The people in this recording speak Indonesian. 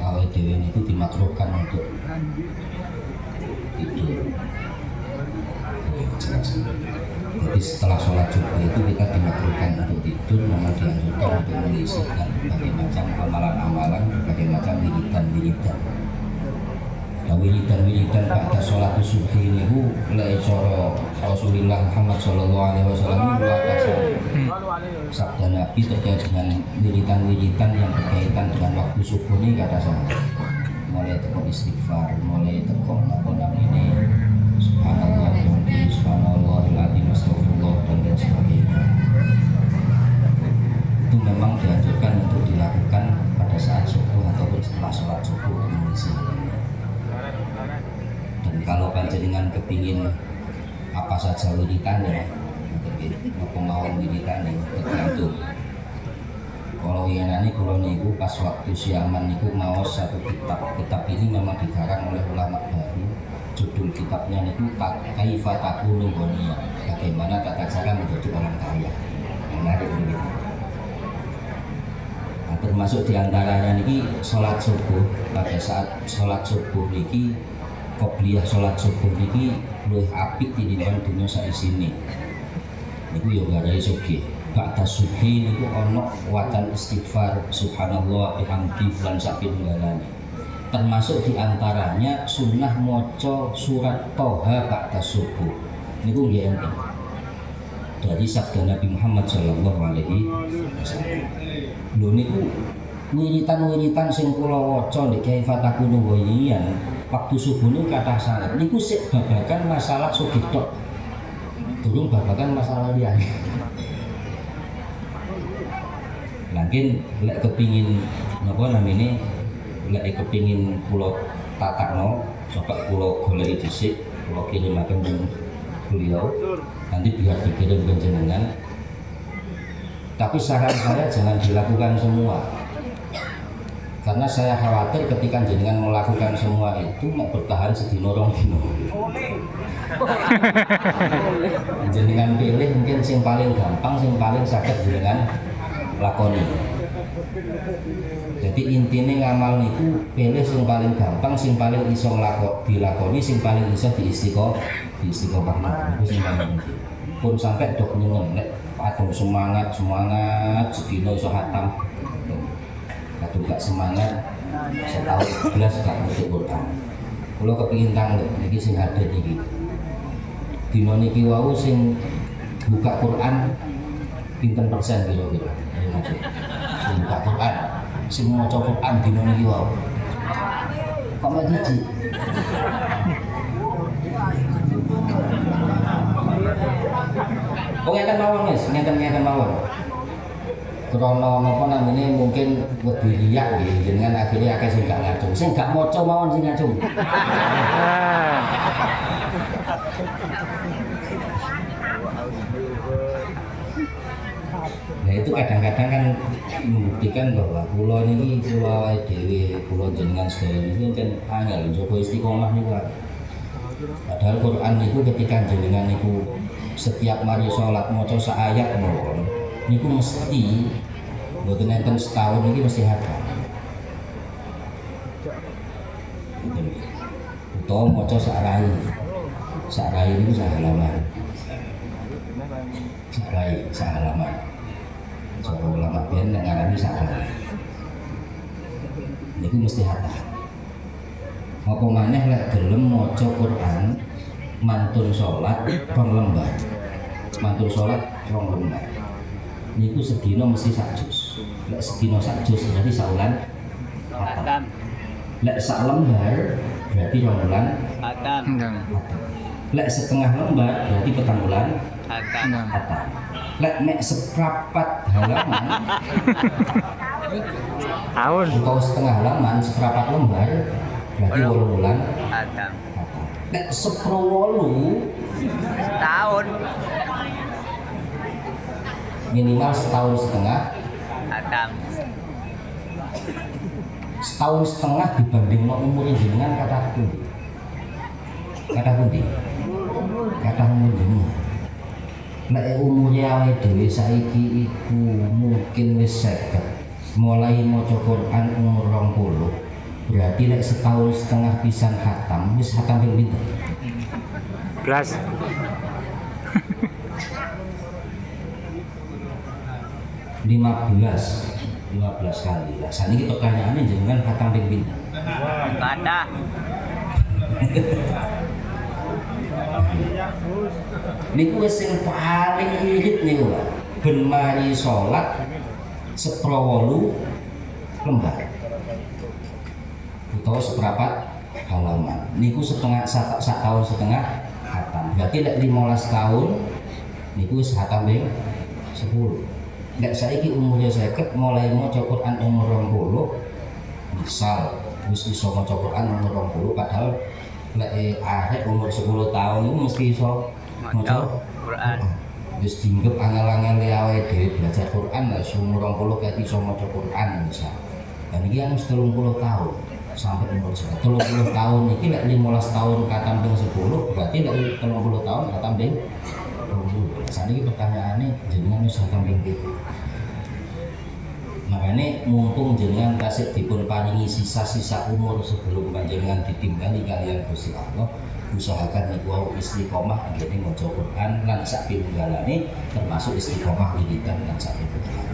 awake dhewe niku dimakruhkan untuk tidur. Jadi setelah sholat subuh itu kita dimakruhkan untuk tidur, memang dianjurkan untuk menyisihkan berbagai macam amalan-amalan, berbagai macam wiridan-wiridan. Dan wiridan-wiridan pada sholat subuh ini lek cara Rasulullah Muhammad sallallahu alaihi wasallam luar sabda Nabi terkait dengan wiridan-wiridan yang berkaitan dengan waktu subuh ini kata saya. Mulai tekok istighfar, mulai tekok apa namanya subhanallah, subhanallahil azim, astagfirullah dan lain sebagainya. Itu memang dianjurkan untuk dilakukan pada saat subuh ataupun setelah sholat subuh mengisi. Dan kalau panjenengan kepingin apa saja wiridannya, apa mau wiridannya tergantung. Kalau yenane kula niku pas waktu siaman niku mau satu kitab ini memang dikarang oleh ulama baru. Judul kitabnya niku Kaifa Takunu Ghaniya, bagaimana tata cara menjadi orang kaya. Menarik begitu. Nah, termasuk diantaranya niki sholat subuh. Pada saat sholat subuh niki qobliyah sholat subuh niki luwih apik tinimbang dunya saisine. Niku yo garai sugih. Ba'da subhi niku ana wacan istighfar subhanallah bihamdi lan sapingalane. Termasuk diantaranya sunnah maca surat Toha ba'da subuh. Niku nggih enten. Dari sabda Nabi Muhammad sallallahu alaihi wasallam. Lho niku wiritan-wiritan sing kula waca nek Kaifa Takunu Ghaniyan waktu subuh niku kathah sanget. Niku sik babagan masalah sugih tok. Durung babagan masalah liyane. Mungkin lek kepingin napa namine lek kepingin kula tatakno coba kula goleki dhisik kula kirimaken beliau nanti biar dikirim ke jenengan. Tapi saran saya jangan dilakukan semua, karena saya khawatir ketika jenengan melakukan semua itu mau bertahan sedino rong dino. Jenengan pilih mungkin sing paling gampang, sing paling saged jenengan lakoni. Jadi intinya ngamal niku pilih sing paling gampang, sing paling iso dilakoni, sing paling iso diistiqomah. Niku sing paling penting. Pun sampai dok nyeneng nek atung semangat sedina iso hatam. Kadung gak semangat setahun 11 gak ngerti Quran. Kula kepengin tanglet niki sing hadir niki. Dina niki wau sing buka Quran pinten persen kira-kira. Sing buka Quran, sing maca Quran dina niki wae. Kok mek siji? Oh ngeten mawon wis, ngeten mawon. Krana napa namine mungkin wedi riyak nggih, jenengan akhire akeh sing gak ngacung. Sing gak maca mawon sing ngacung. Nah itu kadang-kadang kan membuktikan bahwa pulau ini pulau dewi, pulau jenengan sedaya ini kan angel Joko istiqomah niku. Padahal Quran itu ketika jenengan niku setiap mari sholat maca sak ayat mawon niku mesti mboten enten setahun iki mesti hafal. Utawa maca sak rai. Sak rai niku sak halaman. Sak halaman. Cara ulama ben nek ngarani salah. Niku mesti hafal. Apa maneh lek gelem maca Quran mantun salat rong lembar. Mantun salat rong lembar. Niku sedina mesti sak juz. Lek sedina sak juz berarti saulan khatam. Lek sak lembar berarti rong bulan khatam. Lek setengah lembar berarti petang bulan khatam. Lek mek seprapat halaman tahun atau setengah halaman seprapat lembar berarti 8 bulan Adam. Lek 10 Tahun minimal setahun setengah. Adam. Setahun setengah dibanding umur jenengan kata pundi? Kata umur jenengan. Nek umurnya awake dhewe saiki iku mungkin wis 50. mulai maca Quran umur 20, berarti lek setahun setengah pisan khatam, wis khatam ping pinten? Belas. 15 kali. Lah saniki pertanyaannya jenengan khatam ping pinten? Kata. Niku wis sing paling irit niku, Pak. Ben mari salat seprawolu lembar. Utawa seprapat halaman. Niku sak tahun setengah khatam. Berarti lek 15 tahun niku wis khatam ping 10. Lek saiki umurnya 50 mulai maca Quran umur 20, misal wis iso maca Quran umur 20, padahal lek arek umur 10 tahun itu mesti iso maca Quran. Wis dinggep angel-angel awake dhewe belajar Quran lek umur 20 ket iso maca Quran misal. Dan iki kan 30 tahun sampai umur 30 tahun iki lek 15 tahun khatam ping 10, berarti lek 30 tahun khatam ping 20. Saniki pertanyaannya jenengan wis khatam ping piro? Makanya mumpung jenengan kasih dipun paringi sisa-sisa umur sebelum panjenengan ditinggali kalian Gusti Allah, usahakan niku istiqomah anggene maca Quran lan sak pinunggalane termasuk istiqomah wiridan lan sak pinunggalane.